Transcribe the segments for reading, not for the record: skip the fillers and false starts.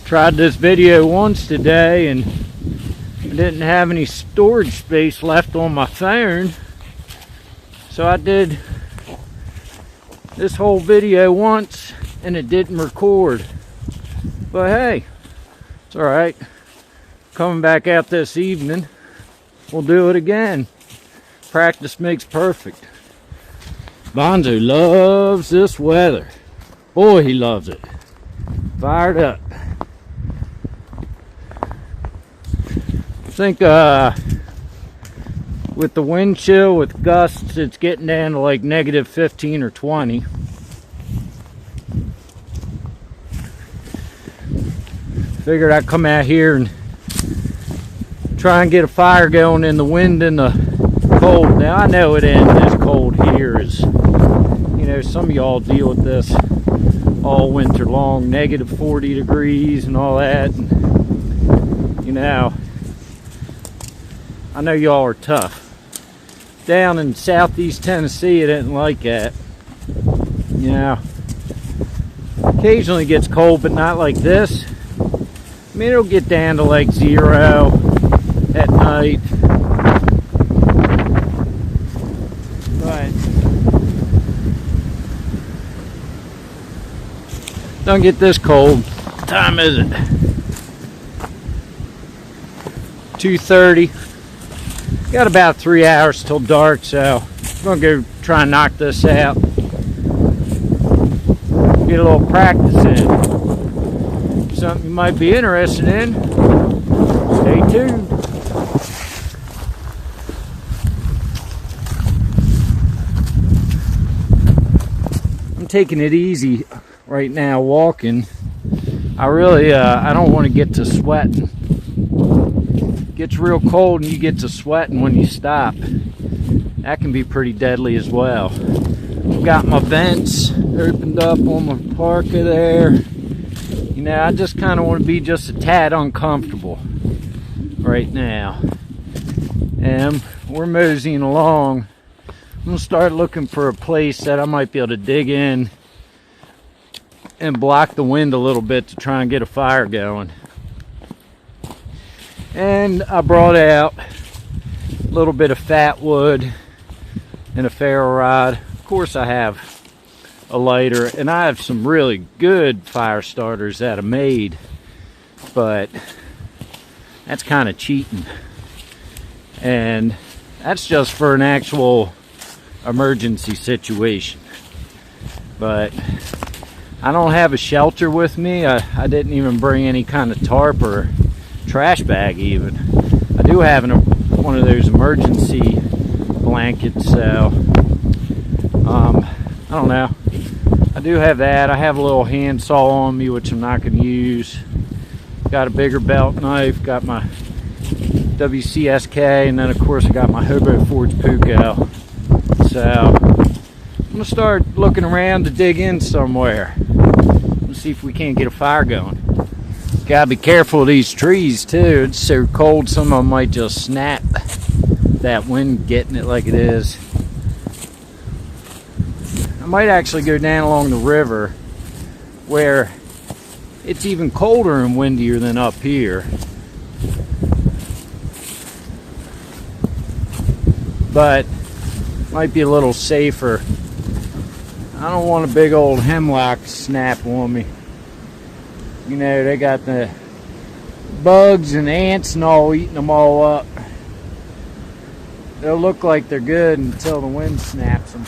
Tried this video once today and I didn't have any storage space left on my phone, so I did this whole video once and it didn't record. But hey, it's alright. Coming back out this evening, we'll do it again. Practice makes perfect. Bonzo loves this weather. Boy, he loves it. Fired up. I think with the wind chill, with gusts, it's getting down to like negative 15 or 20. Figured I'd come out here and try and get a fire going in the wind and the cold. Now I know it ain't as cold here as, you know, some of y'all deal with this all winter long, negative 40 degrees and all that. And, you know, I know y'all are tough. Down in southeast Tennessee, it isn't like that. You know, occasionally gets cold, but not like this. I mean, it'll get down to like 0 at night. But don't get this cold. What time is it? 2:30. Got about 3 hours till dark, so I'm gonna go try and knock this out. Get a little practice in. Something you might be interested in. Stay tuned. I'm taking it easy right now walking. I really I don't want to get to sweating. Gets real cold and you get to sweating when you stop. That can be pretty deadly as well. I've got my vents opened up on my parka there. You know, I just kind of want to be just a tad uncomfortable right now. And we're moseying along. I'm gonna start looking for a place that I might be able to dig in and block the wind a little bit to try and get a fire going. And I brought out a little bit of fat wood and a ferro rod. Of course I have a lighter, and I have some really good fire starters that I made, but that's kind of cheating. And that's just for an actual emergency situation. But I don't have a shelter with me. I didn't even bring any kind of tarp or trash bag even. I do have one of those emergency blankets, so I don't know. I do have that. I have a little handsaw on me, which I'm not going to use. Got a bigger belt knife, got my WCSK, and then of course I got my Hobo Forge Puko. So I'm going to start looking around to dig in somewhere. Let's see if we can't get a fire going. Gotta be careful of these trees too. It's so cold, some of them might just snap. That wind getting it like it is. I might actually go down along the river where it's even colder and windier than up here. But might be a little safer. I don't want a big old hemlock snap on me. You know, they got the bugs and ants and all eating them all up. They'll look like they're good until the wind snaps them.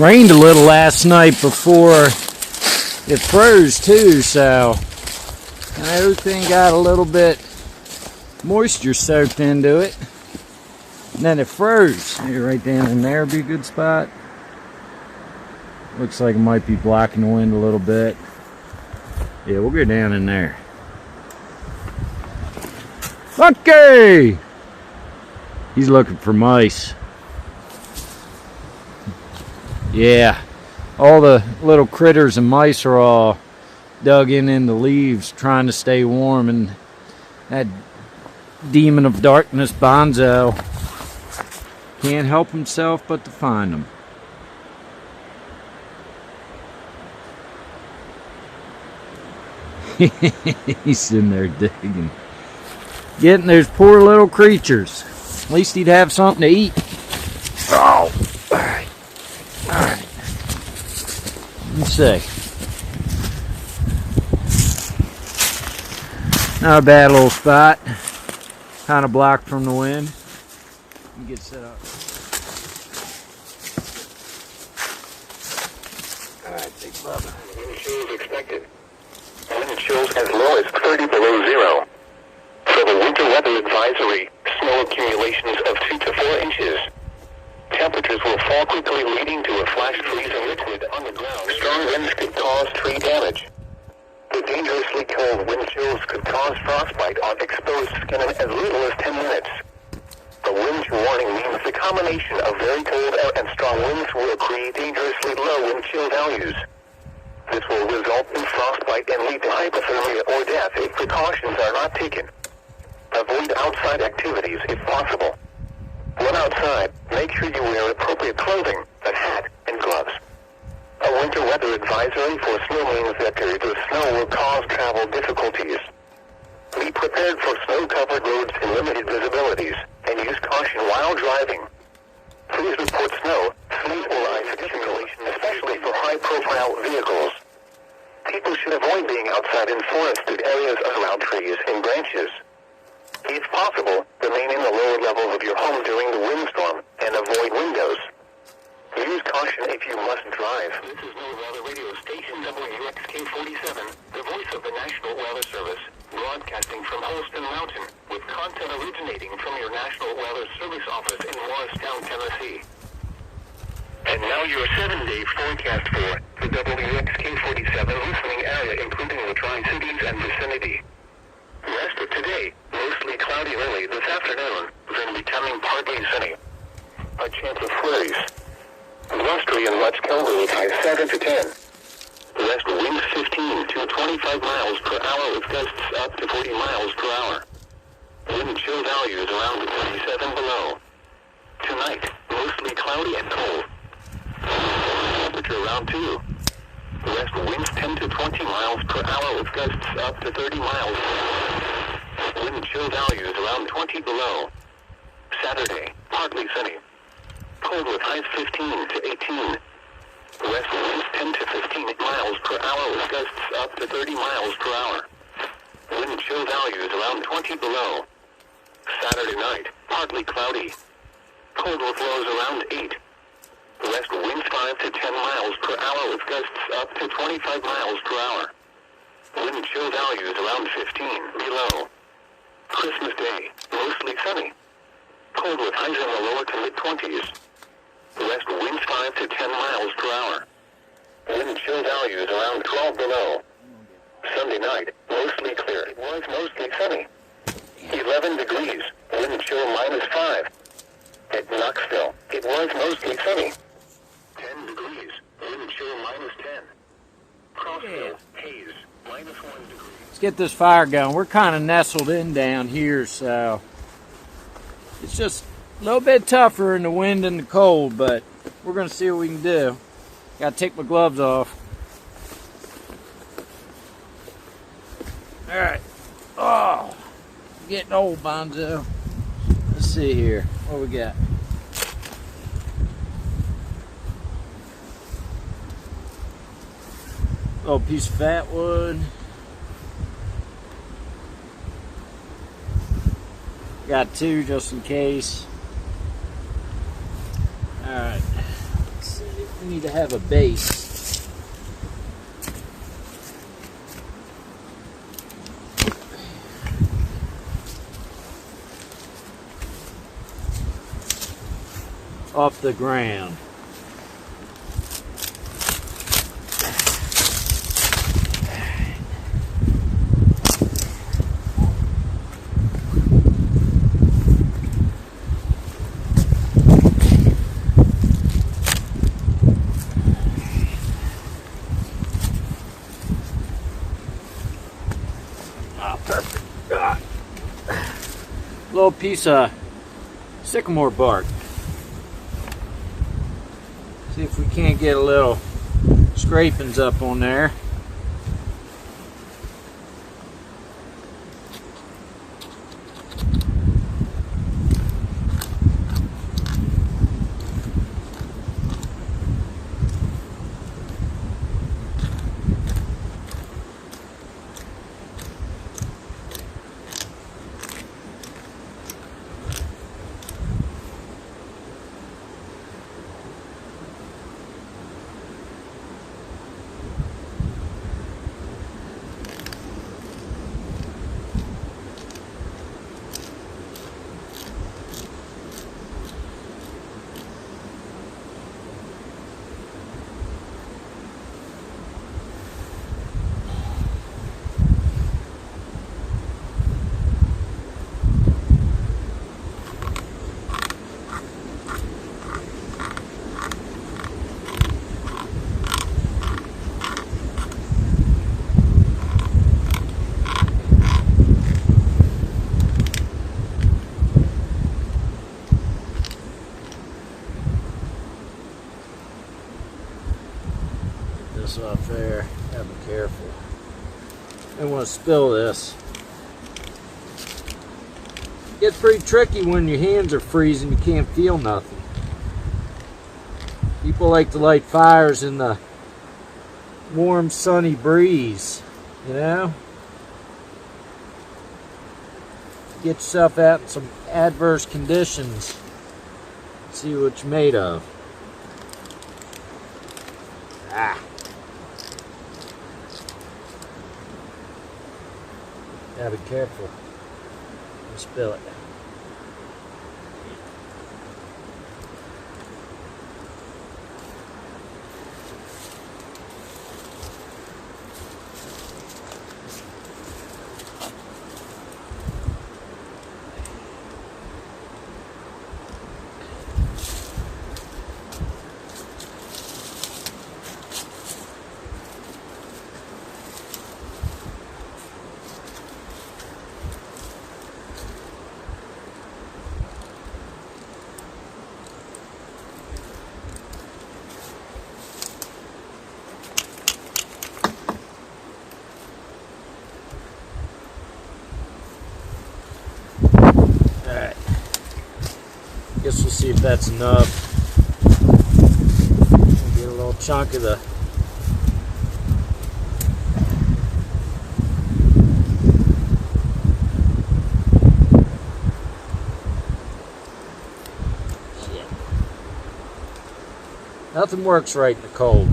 Rained a little last night before it froze too, so everything got a little bit moisture soaked into it. And then it froze. Maybe right down in there would be a good spot. Looks like it might be blocking the wind a little bit. Yeah, we'll go down in there. Okay! He's looking for mice. Yeah, all the little critters and mice are all dug in the leaves trying to stay warm, and that demon of darkness, Bonzo, Can't help himself but to find them. He's in there digging. Getting those poor little creatures. At least he'd have something to eat. Oh, alright. Alright. Let's see. Not a bad little spot. Kind of blocked from the wind. Let me get set up. Alright, big bubba. Wind chills expected. Wind chills as low as 30 below zero. For the winter weather advisory, snow accumulations of 2 to 4 inches. Temperatures will fall quickly, leading to a flash freeze of liquid on the ground. Strong winds could cause tree damage. The dangerously cold wind chills could cause frostbite on exposed skin in as little as 10 minutes. The wind chill warning means the combination of very cold air and strong winds will create dangerously low wind chill values. This will result in frostbite and lead to hypothermia or death if precautions are not taken. Avoid outside activities if possible. When outside, make sure you wear appropriate clothing, a hat, and gloves. A winter weather advisory for snow means that periods of snow will cause travel difficulties. Be prepared for snow-covered roads and limited visibilities, and use caution while driving. Please report snow, sleet, or ice accumulation, especially for high-profile vehicles. People should avoid being outside in forested areas around trees and branches. If possible, remain in the lower levels of your home during the windstorm and avoid windows. Use caution if you must drive. This is NOAA Weather Radio Station WXK-47, the voice of the National Weather Service, broadcasting from Holston Mountain, with content originating from your National Weather Service office in Morristown, Tennessee. And now your 7-day forecast for the WXK-47 listening area, including the Tri-Cities and vicinity. Rest of today, mostly cloudy early this afternoon, then becoming partly sunny. A chance of flurries. Blustery and much colder with highs 7 to 10. West winds 15 to 25 miles per hour with gusts up to 40 miles per hour. Wind chill values around 37 below. Tonight, mostly cloudy and cold. Temperature around 2. West winds 10 to 20 miles per hour with gusts up to 30 miles. Wind chill values around 20 below. Saturday, partly sunny. Cold with highs 15 to 18. West winds 10 to 15 miles per hour with gusts up to 30 miles per hour. Wind chill values around 20 below. Saturday night, partly cloudy. Cold with lows around 8. West winds 5 to 10 miles per hour with gusts up to 25 miles per hour. Wind chill values around 15 below. Christmas Day, mostly sunny. Cold with highs in the lower to mid-20s. West winds 5 to 10 miles per hour. Wind chill values around 12 below. Sunday night, mostly clear. It was mostly sunny. 11 degrees, wind chill -5. At Knoxville, it was mostly sunny. 10 degrees, wind chill -10. Crossville, haze, -1 degree. Let's get this fire going. We're kind of nestled in down here, so it's just a little bit tougher in the wind and the cold, but we're going to see what we can do. Got to take my gloves off. All right. Oh, getting old, Bonzo. Let's see here. What we got? Oh, piece of fat wood. Got 2 just in case. Alright. Let's see. We need to have a base. Off the ground. Perfect. Little piece of sycamore bark. See if we can't get a little scrapings up on there. This off there. Gotta be careful. Don't want to spill this. Gets pretty tricky when your hands are freezing, you can't feel nothing. People like to light fires in the warm, sunny breeze, you know? Get yourself out in some adverse conditions. See what you're made of. Ah. Gotta be careful. Don't spill it. Guess we'll see if that's enough. Get a little chunk of the shit. Nothing works right in the cold.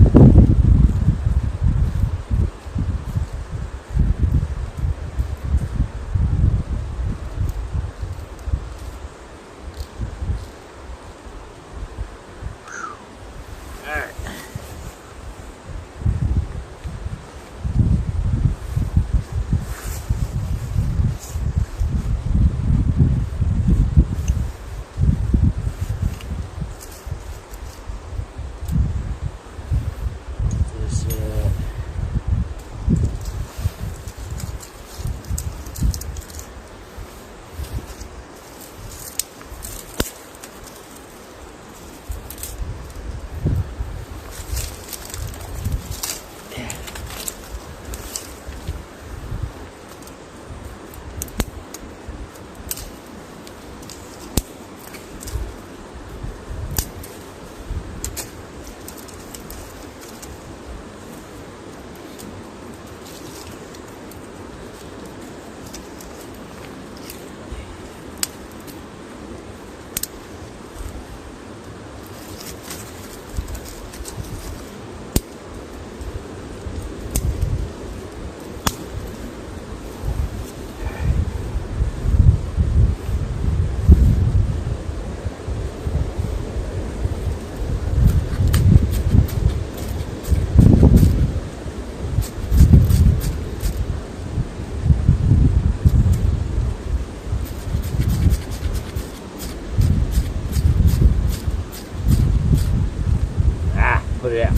Put it out.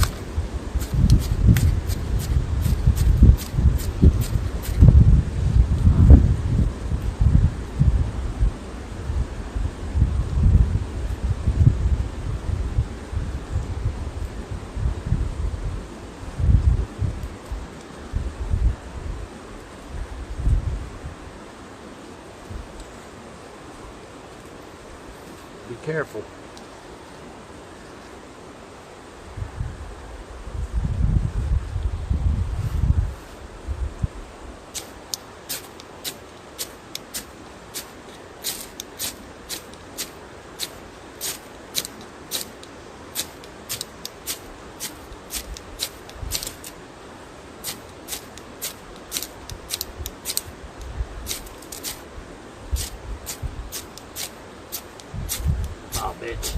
Careful. Oh, bitch.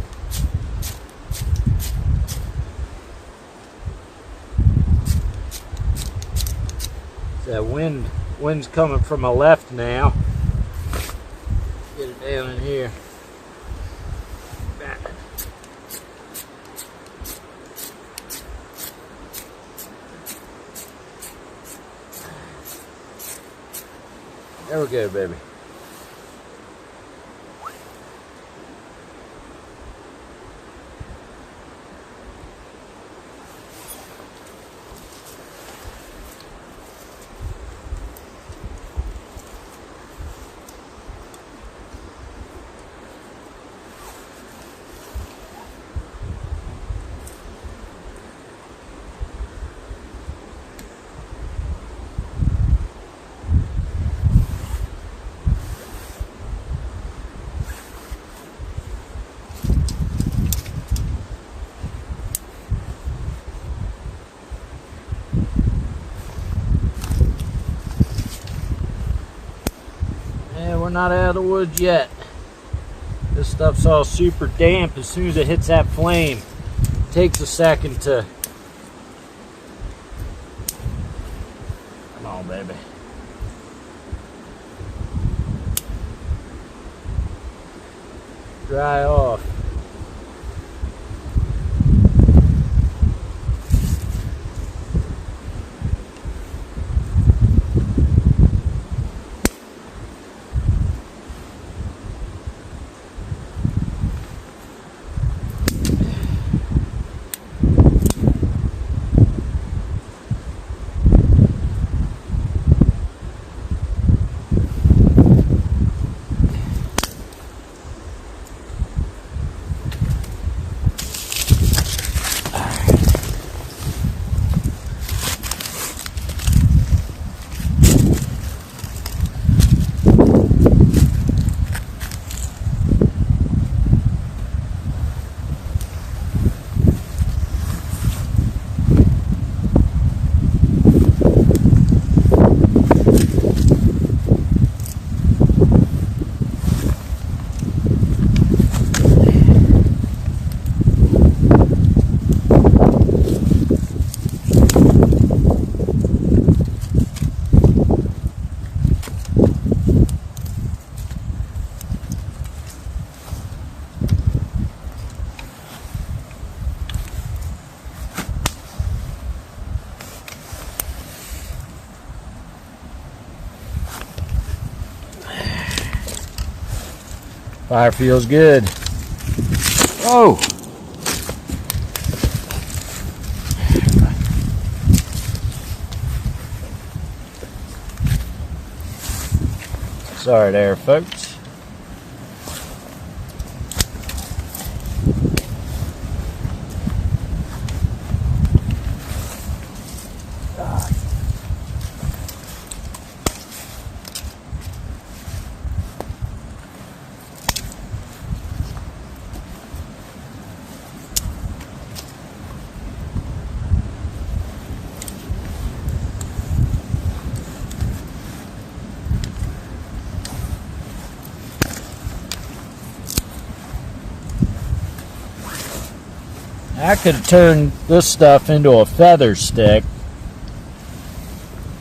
That wind's coming from my left now. Get it down in here. Back. There we go, baby. We're not out of the woods yet. This stuff's all super damp. As soon as it hits that flame, it takes a second to... Come on, baby. Dry off. Fire feels good. Oh! Sorry there, folks. I could have turned this stuff into a feather stick.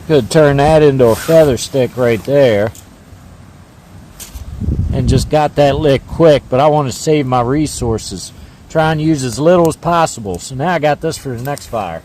Could turn that into a feather stick right there. And just got that lit quick, but I want to save my resources. Try and use as little as possible. So now I got this for the next fire.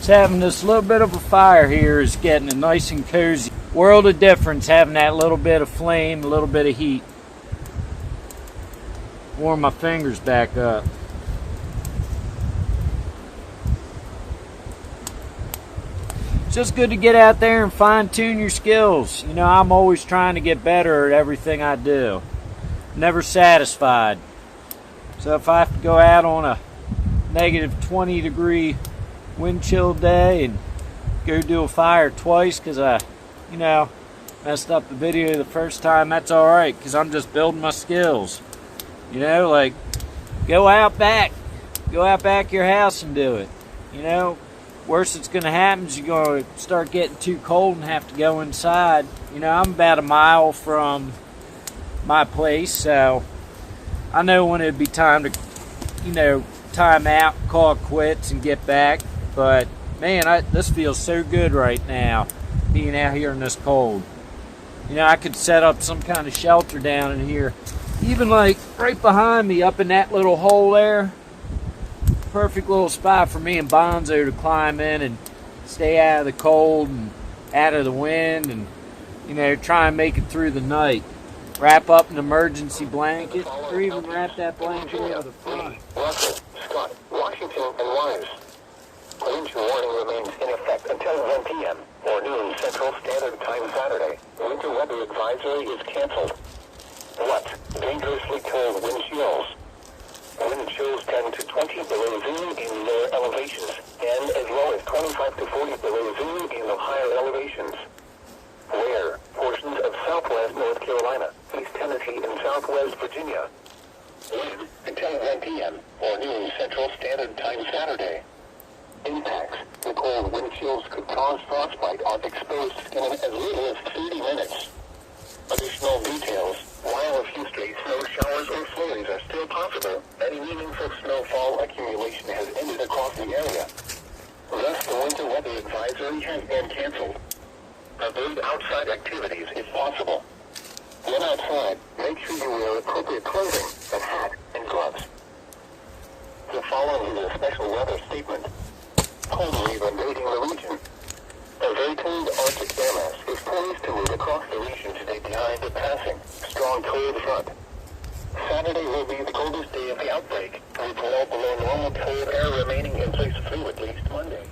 Just having this little bit of a fire here is getting it nice and cozy. World of difference having that little bit of flame, a little bit of heat. Warm my fingers back up. It's just good to get out there and fine-tune your skills. You know, I'm always trying to get better at everything I do. Never satisfied. So if I have to go out on a negative 20-degree wind chill day and go do a fire twice because I, you know, messed up the video the first time, that's alright, because I'm just building my skills. You know, like, go out back your house and do it. You know, worst that's going to happen is you're going to start getting too cold and have to go inside. You know, I'm about a mile from my place, so I know when it'd be time to, you know, time out, call it quits and get back. But man, this feels so good right now, being out here in this cold. You know, I could set up some kind of shelter down in here, even like right behind me up in that little hole there. Perfect little spot for me and Bonzo to climb in and stay out of the cold and out of the wind, and, you know, try and make it through the night. Wrap up an emergency blanket, or even wrap that blanket over the front. Russell, Scott, Washington, and Wise. Wind chill warning remains in effect until 1 p.m. or noon Central Standard Time Saturday. Winter weather advisory is canceled. What? Dangerously cold wind chills. Wind chills 10 to 20 below zero in lower elevations, and as low as 25 to 40 below zero in the higher elevations. Where? Portions of southwest North Carolina, East Tennessee, and southwest Virginia. Wind until 1 p.m. or noon Central Standard Time Saturday. Impacts. The cold wind chills could cause frostbite on exposed skin as little as 30 minutes. Additional details. While a few stray snow showers or flurries are still possible, any meaningful snowfall accumulation has ended across the area. Thus, the winter weather advisory has been canceled. Avoid outside activities if possible. When outside, make sure you wear appropriate clothing, a hat, and gloves. The following is a special weather statement. Cold wave invading the region. A very cold Arctic air mass is poised to move across the region today behind a passing strong cold front. Saturday will be the coldest day of the outbreak, with well below normal cold air remaining in place through at least Monday.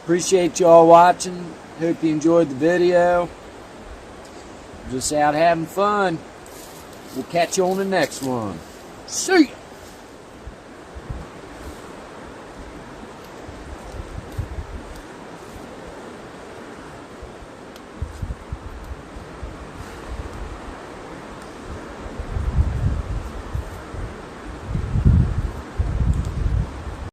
Appreciate y'all watching. Hope you enjoyed the video. Just out having fun. We'll catch you on the next one. See ya!